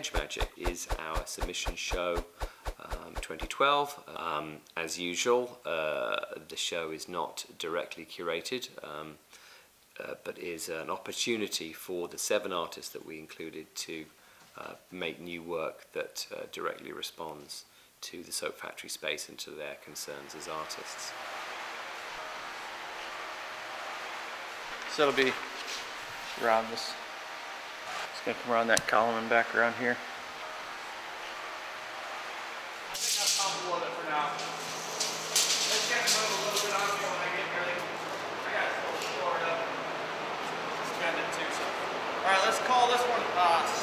Hedge Magic is our submission show 2012. As usual, the show is not directly curated, but is an opportunity for the 7 artists that we included to make new work that directly responds to the soap factory space and to their concerns as artists. So it'll be around this. It's going to come around that column and back around here. I think that's comfortable with it for now. Let's get move a little bit on me when I get ready. I got it full stored up. Spend it too. So. Alright, let's call this one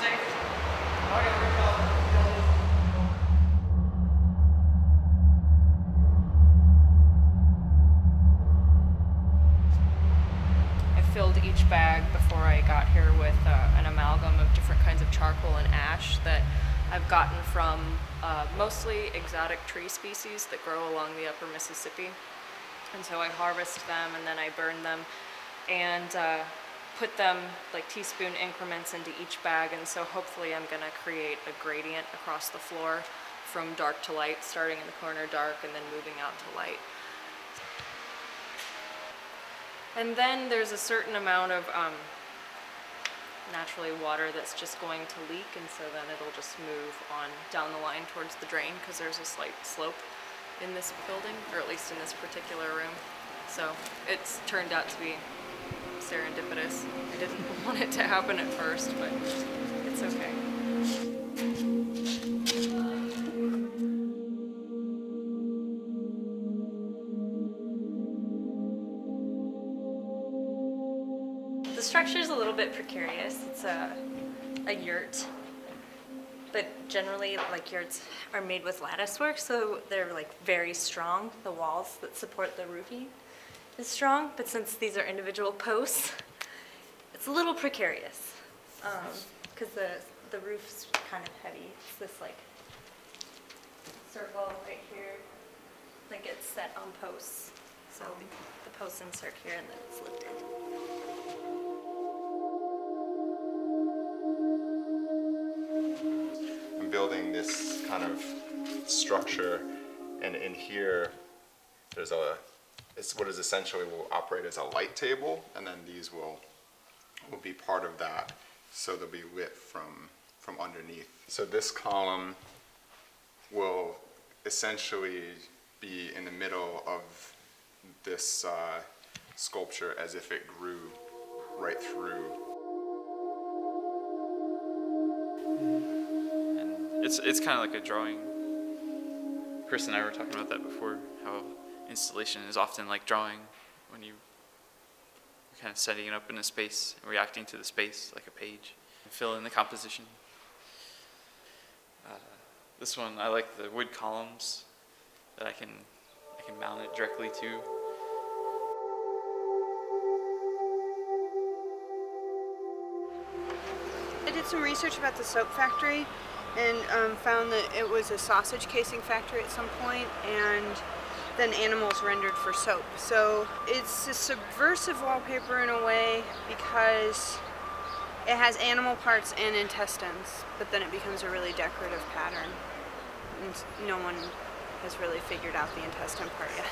safe. I gotta recall it. Filled each bag before I got here with an amalgam of different kinds of charcoal and ash that I've gotten from mostly exotic tree species that grow along the upper Mississippi. And so I harvest them and then I burn them and put them like teaspoon increments into each bag, and so hopefully I'm gonna create a gradient across the floor from dark to light, starting in the corner dark and then moving out to light. And then there's a certain amount of naturally water that's just going to leak, and so then it'll just move on down the line towards the drain because there's a slight slope in this building, or at least in this particular room. So it's turned out to be serendipitous. I didn't want it to happen at first, but it's okay. The structure is a little bit precarious. It's a yurt, but generally like yurts are made with lattice work, so they're like very strong. The walls that support the roofing is strong, but since these are individual posts, it's a little precarious because the roof's kind of heavy. It's this like circle right here that gets set on posts. So the posts insert here and then it's lifted. Building this kind of structure, and in here there's it's what is essentially will operate as a light table, and then these will be part of that, so they'll be lit from underneath. So this column will essentially be in the middle of this sculpture as if it grew right through. It's kind of like a drawing. Chris and I were talking about that before, how installation is often like drawing, when you're kind of setting it up in a space, reacting to the space like a page, fill in the composition. This one, I like the wood columns that I can mount it directly to. I did some research about the soap factory and found that it was a sausage casing factory at some point, and then animals rendered for soap. So it's a subversive wallpaper in a way because it has animal parts and intestines, but then it becomes a really decorative pattern. And no one has really figured out the intestine part yet.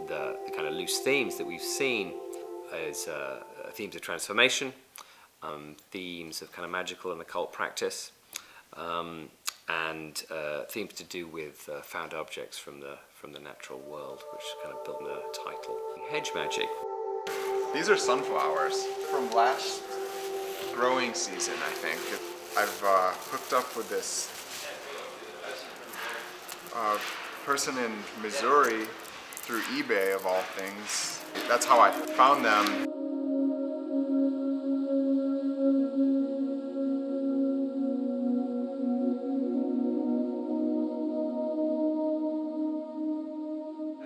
The kind of loose themes that we've seen is themes of transformation, themes of kind of magical and occult practice, and themes to do with found objects from the natural world, which kind of built in the title. Hedge Magic. These are sunflowers from last growing season, I think. I've hooked up with this person in Missouri through eBay, of all things. That's how I found them.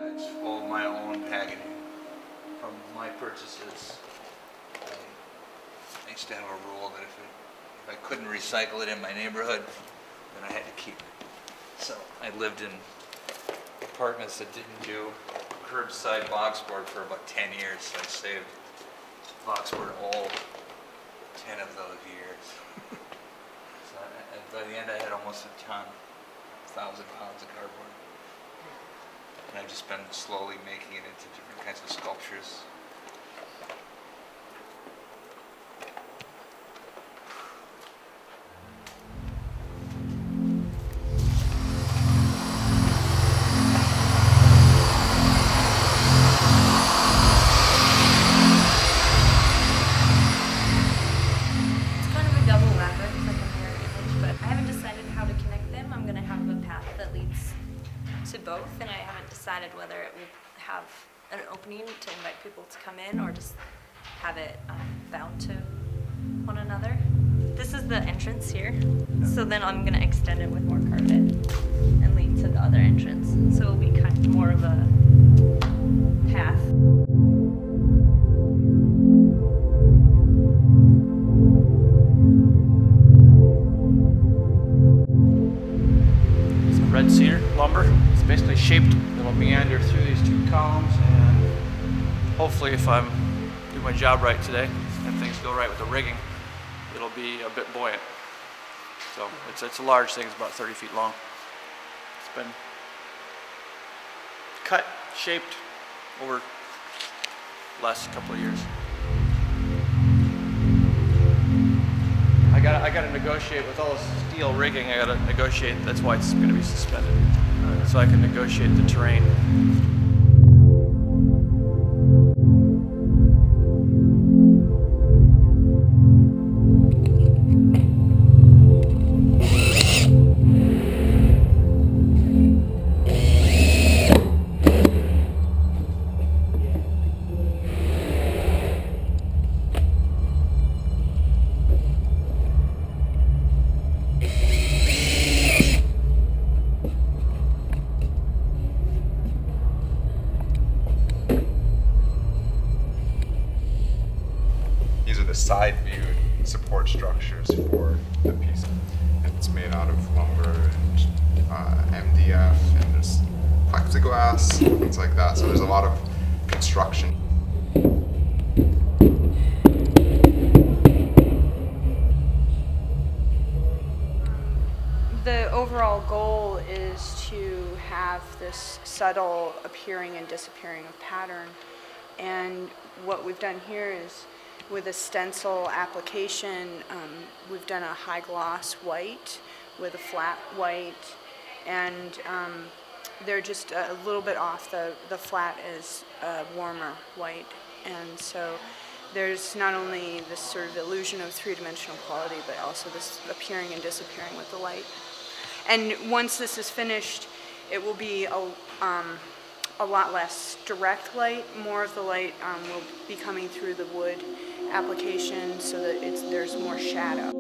It's all my own packaging from my purchases. I used to have a rule that if I couldn't recycle it in my neighborhood, then I had to keep it. So I lived in apartments that didn't do curbside box board for about 10 years, so I saved box were all 10 of those years. So by the end I had almost a ton, 1,000 pounds of cardboard. And I've just been slowly making it into different kinds of sculptures. Both, and I haven't decided whether it will have an opening to invite people to come in or just have it bound to one another. This is the entrance here, so then I'm going to extend it with more carpet and lead to the other entrance, so it'll be kind of more of a path. Some red cedar lumber. Basically shaped, it'll meander through these two columns, and hopefully if I'm doing my job right today and things go right with the rigging, it'll be a bit buoyant. So it's a large thing, it's about 30 feet long. It's been cut, shaped over the last couple of years. I gotta negotiate with all this steel rigging, I gotta negotiate, that's why it's gonna be suspended. So I can negotiate the terrain. Side view support structures for the piece. It's made out of lumber and MDF, and there's plexiglass, things like that. So there's a lot of construction. The overall goal is to have this subtle appearing and disappearing of pattern. And what we've done here is, with a stencil application, we've done a high gloss white with a flat white, and they're just a little bit off. The flat is warmer white, and so there's not only this sort of illusion of three-dimensional quality, but also this appearing and disappearing with the light. And once this is finished, it will be a lot less direct light. More of the light will be coming through the wood application, so that there's more shadow.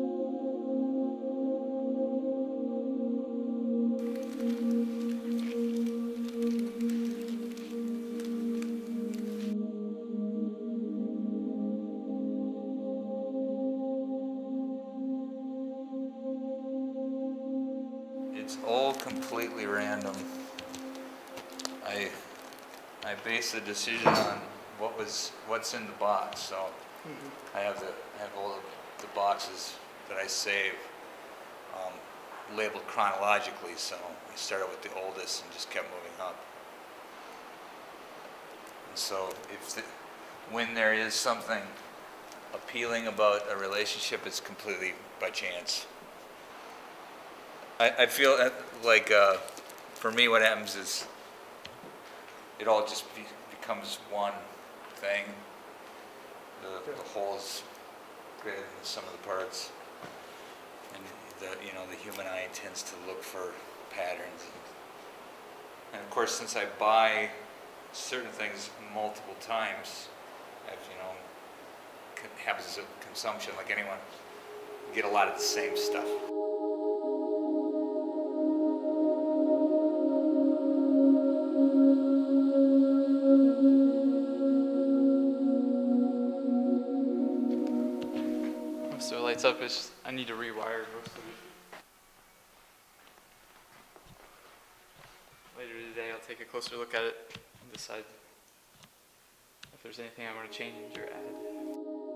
It's all completely random. I base the decision on what's in the box. So I have all the boxes that I save labeled chronologically. So I started with the oldest and just kept moving up. And so when there is something appealing about a relationship, it's completely by chance. I feel like for me, what happens is it all just becomes one thing. The whole is greater than the sum of the parts, and the human eye tends to look for patterns. And of course, since I buy certain things multiple times, happens as a consumption like anyone, you get a lot of the same stuff. So it lights up, I need to rewire most of it. Later today I'll take a closer look at it and decide if there's anything I want to change or add.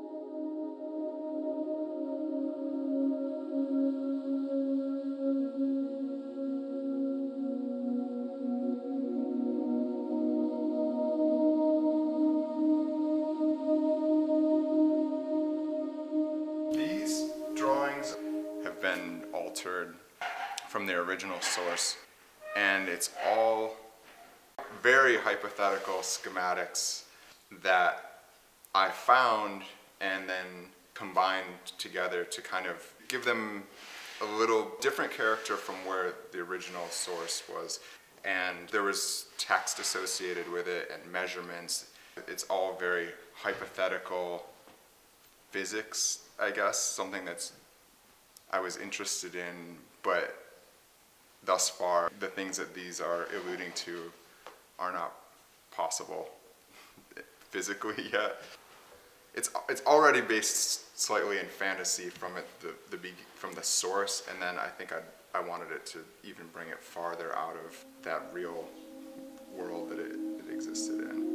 been altered from the original source. And it's all very hypothetical schematics that I found and then combined together to kind of give them a little different character from where the original source was. And there was text associated with it and measurements. It's all very hypothetical physics, I guess, something that's I was interested in, but thus far the things that these are alluding to are not possible physically yet. It's already based slightly in fantasy from from the source, and then I think I wanted it to even bring it farther out of that real world that it existed in.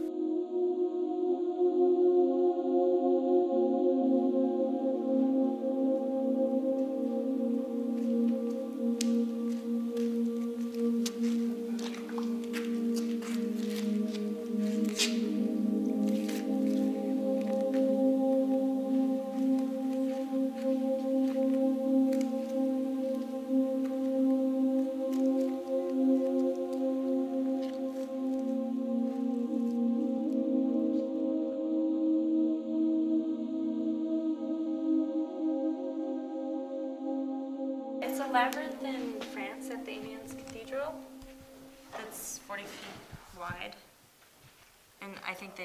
It's a labyrinth in France at the Amiens Cathedral that's 40 feet wide. And I think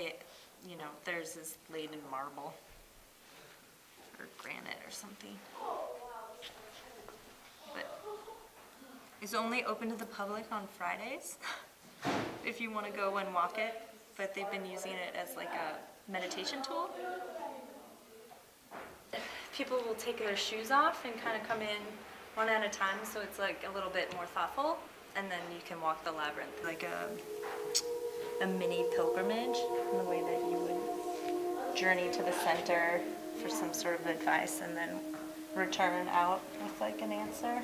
theirs is laid in marble or granite or something. But it's only open to the public on Fridays if you want to go and walk it. But they've been using it as like a meditation tool. People will take their shoes off and kind of come in one at a time, so it's like a little bit more thoughtful, and then you can walk the labyrinth like a mini pilgrimage in the way that you would journey to the center for some sort of advice and then return out with like an answer.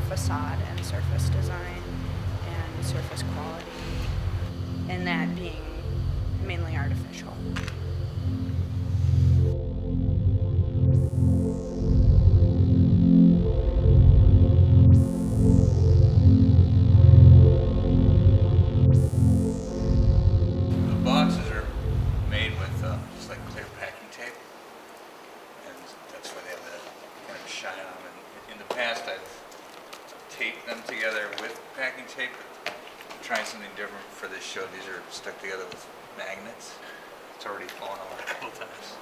Facade and surface design and surface quality, and that being mainly artificial. The boxes are made with just like clear packing tape, and that's why they have that kind of shine on them. In the past, I've tape them together with packing tape. I'm trying something different for this show. These are stuck together with magnets. It's already fallen over a couple times.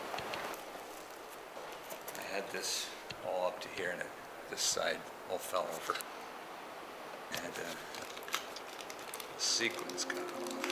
I had this all up to here, and this side all fell over. And the sequins got off.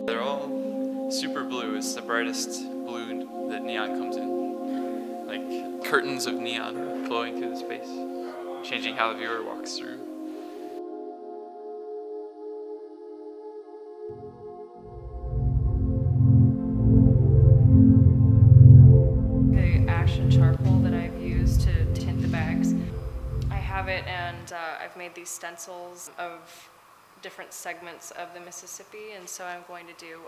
They're all super blue. It's the brightest blue that neon comes in. Like curtains of neon flowing through the space, changing how the viewer walks through. The ash and charcoal that I've used to have it, and I've made these stencils of different segments of the Mississippi, and so I'm going to do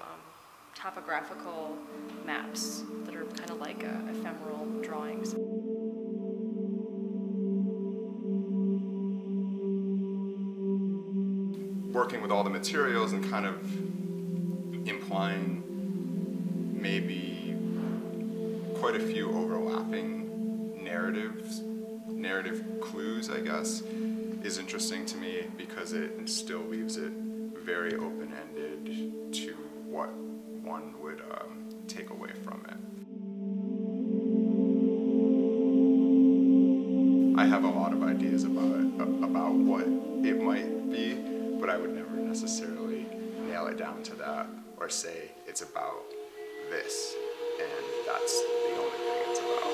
topographical maps that are kind of like ephemeral drawings. Working with all the materials and kind of implying maybe quite a few overlapping narrative clues, I guess, is interesting to me because it still leaves it very open-ended to what one would take away from it. I have a lot of ideas about what it might be, but I would never necessarily nail it down to that or say it's about this and that's the only thing it's about.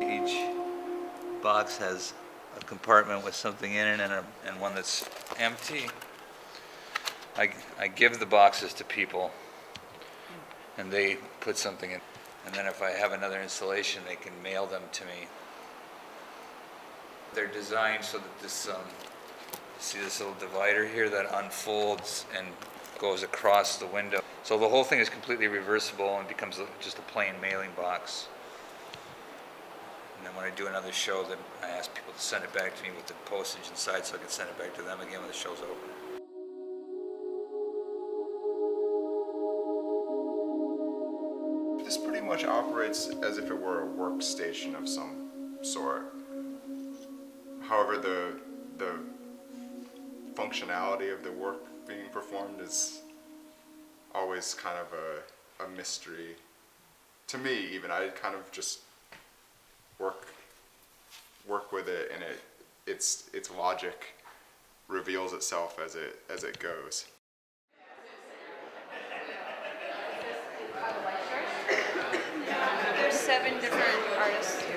Each box has a compartment with something in it and one that's empty. I give the boxes to people and they put something in. And then if I have another installation, they can mail them to me. They're designed so that this, see this little divider here that unfolds and goes across the window. So the whole thing is completely reversible and becomes just a plain mailing box. And then when I do another show, then I ask people to send it back to me with the postage inside so I can send it back to them again when the show's over. This pretty much operates as if it were a workstation of some sort. However, the functionality of the work being performed is always kind of a mystery. To me, even, I kind of just work with it, and its logic reveals itself as it goes. There's 7 different artists here.